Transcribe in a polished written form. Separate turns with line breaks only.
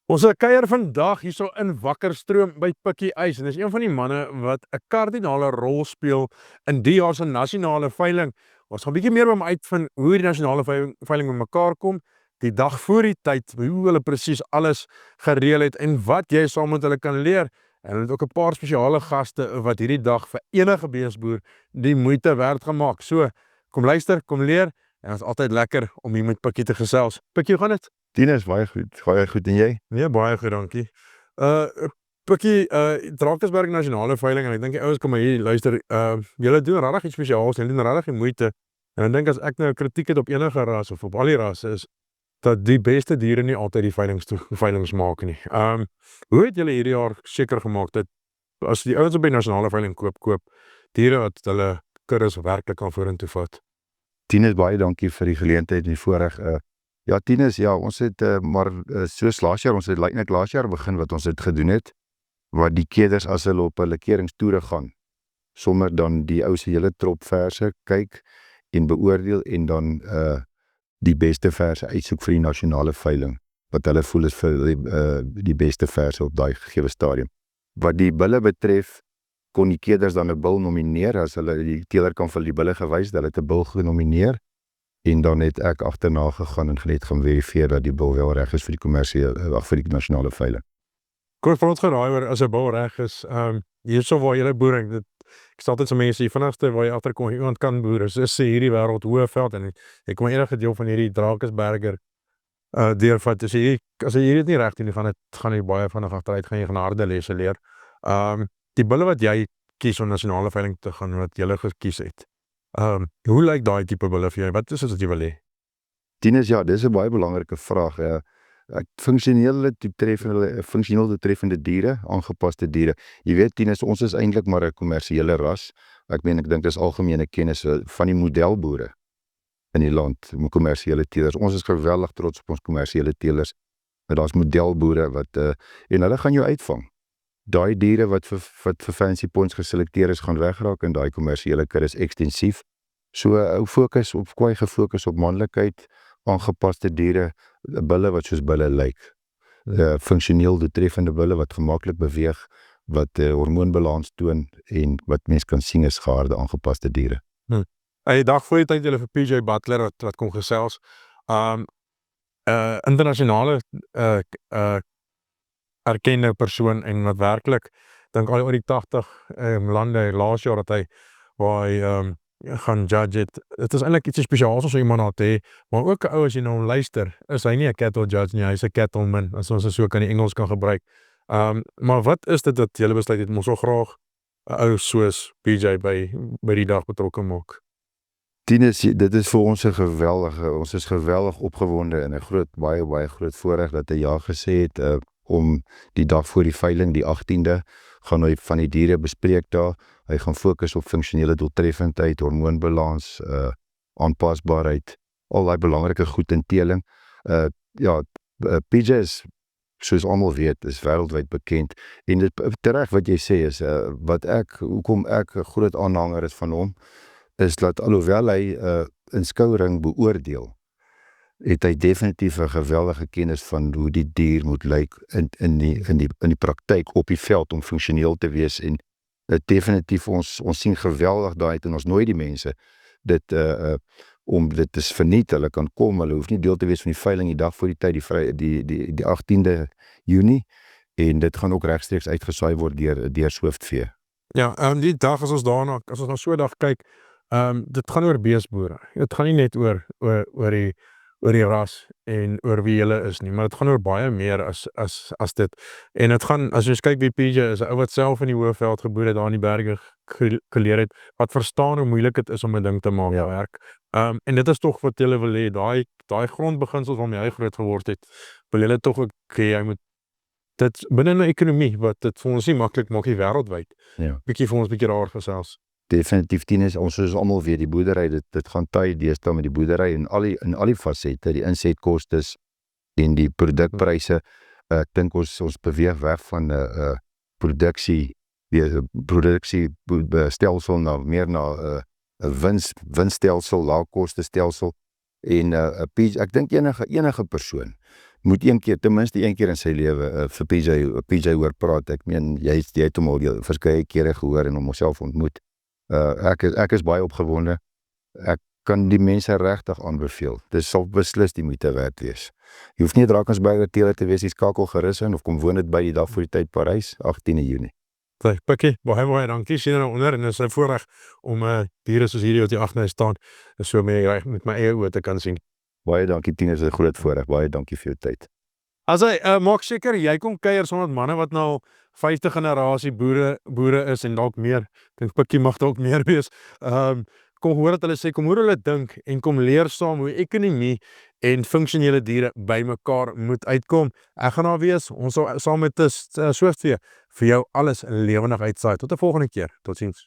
Ons kuier vandag hierso in Wakkerstroom by Pikkie Ys en dis een van die manne wat 'n kardinale rol speel in die jaar se nasionale veiling. Ons gaan 'n bietjie meer by hom uitvind hoe die nasionale veiling bymekaar kom, die dag voor die tyd, hoe hulle presies alles gereël het en wat jy saam met hulle kan leer. En hulle het ook 'n paar spesiale gaste wat hierdie dag vir enige beesboer die moeite werd gemaak. So, kom luister, kom leer en dit is altyd lekker om hier met Pikkie te gesels. Pikkie, hoe gaan dit?
Tinus, baie goed en jy?
Nee, baie goed, dankie. Pikkie, Drakensberg nasionale veiling en ek dink die ouens kom maar hier luister, julle doen regtig iets spesiaals, julle doen regtig die moeite. En ek dink as ek nou kritiek het op enige ras of op al die rasse is dat die beste diere nie altyd die veilings maak nie. Hoe het julle hierdie jaar seker gemaak dat as die ouens op die nasionale veiling koop diere wat hulle kuddes werklik kan vorentoe vat?
Tinus, baie dankie vir die geleentheid en die voorreg. Ja, Tinus, ja, ons het soos laas jaar, ons het net laas jaar begin wat ons het gedoen het, wat die keders as hulle op hulle keringstoere gaan, sommer dan die ou se hele trop verse kyk en beoordeel en dan die beste verse uitsoek vir die nasionale veiling, wat hulle voel is vir die beste verse op daai gegewe stadium. Wat die bulle betref, kon die keders dan 'n bil nomineer, as hulle die teeler kan vir die bulle gewys, dat hulle 'n bil genomineer, en dan het ek agterna gegaan en net gaan verifieer dat die bil wel reg is vir die nasionale veiling.
Kort vir ons geraai oor as 'n bil reg is, hierso waar julle boer, ek stel altyd so mense, die vinnigste waar jy agterkom, iemand kan boer, is hierdie wêreld Hoëveld en ek kom enige deel van hierdie Drakensberger deurvat, as jy dit nie reg doen, gaan jy baie vinnig agteruit, gaan jy harde lesse leer. Die bulle wat jy kies om nasionale veiling te gaan, wat julle gekies het, hoe lyk daai tipe bulle vir jou? Wat is dit wat jy wil hê?
Tinus, ja, dis 'n baie belangrike vraag. Funksioneel doeltreffende diere, aangepaste diere. Jy weet, Tinus, ons is eintlik maar 'n kommersiële ras. Ek dink dis algemene kennis van die modelboere in die land, kommersiële teelers. Ons is geweldig trots op ons kommersiële teelers. Daar's modelboere wat en hulle gaan jou uitvang. Daai diere wat vir fancy points geselekteer is, gaan wegraak en daai kommersiële kudde is ekstensief. So gefokus op manlikheid, aangepaste diere, bulle wat soos bulle lyk. Funksioneel doeltreffende bulle wat gemaklik beweeg, wat hormoonbalans toon en wat mens kan sien is geharde aangepaste diere.
Die dag voor die tyd julle vir PJ Butler wat kom gesels, internasionale erkende persoon en wat werklik, dink al oor die 80 lande laas jaar dat hy waar hy gaan judge het. Dit is eintlik iets spesiaals om so iemand na te hê, maar ook 'n ou as jy na hom luister, is hy nie 'n cattle judge nie, hy's 'n cattleman, as ons so kan die Engels kan gebruik. Maar wat is dit dat julle besluit het om so graag 'n ou soos PJ by die dag betrokke maak?
Tinus, dit is vir ons ons is geweldig opgewonde en 'n baie groot voorreg dat hy ja gesê het om die dag voor die veiling, die 18de, gaan hy van die diere bespreek daar. Hy gaan fokus op funksionele doeltreffendheid, hormoonbalans, aanpasbaarheid, al daai belangrike goed in teeling. PJ is, soos almal weet, is wêreldwyd bekend en dit tereg wat jy sê is hoekom ek 'n groot aanhanger is van hom, is dat alhoewel hy in skouring beoordeel, het hy definitief 'n geweldige kennis van hoe die dier moet lyk in die praktyk op die veld om funksioneel te wees en definitief ons sien geweldig daai en ons nooi die mense om dit te verniet, hulle kan kom, hulle hoef nie deel te wees van die veiling die dag voor die tyd, die 18de Junie, en dit gaan ook regstreeks uitgesaai word deur Swiftvee.
Ja, die dag as ons na so 'n dag kyk, dit gaan oor beesboere. Dit gaan nie net oor die ras en oor wie hulle is nie, maar dit gaan oor baie meer as dit. En dit gaan, as jy kyk wie PJ is, 'n ou wat self in die Hoëveld geboor het, daar in die berge geleer het, wat verstaan hoe moeilik dit is om 'n ding te maak werk. En dit is tog wat julle wil hê, daai grondbeginsels waarmee hy groot geword het, wil julle tog ook hê hy moet dit binne 'n ekonomie wat dit vir ons nie maklik maak nie wêreldwyd.
Ja.
Bietjie vir ons bietjie daar gesels.
Definitief, Tinus, ons soos almal weet, die boerdery, dit gaan taai deesdae met die boerdery en al die fasette, die insetkostes en die produkpryse. Ek dink ons beweeg weg van 'n produksiestelsel na 'n winsstelsel, laagkoste stelsel. En ek dink enige persoon moet een keer, ten minste een keer in sy lewe vir PJ hoor praat. Ek meen, jy het hom al verskeie kere gehoor en hom self ontmoet. Ek is baie opgewonde. Ek kan die mense regtig aanbeveel. Dit sal beslis die moeite werd wees. Jy hoef nie Drakensberg teele te wees, jy skakel gerus in of kom woon dit by die dag voor die tyd Parys, 18 Junie.
Pikkie, baie dankie, sien nou onder en is 'n voorreg om diere soos hierdie wat hier agter my staan, so met my eie oë te kan sien.
Baie dankie Tinus, dit is 'n groot voorreg. Baie dankie vir jou tyd.
As hy maak seker jy kom kuier sonder manne wat nou al 5de generasie boere is en dalk meer. Dink Pikkie mag dalk meer wees. Kom hoor wat hulle sê, kom hoor hulle dink en kom leer saam hoe ekonomie en funksionele diere bymekaar moet uitkom. Ek gaan daar wees. Ons sal saam met Swift vir jou alles lewendig uitsaai. Tot 'n volgende keer. Totsiens.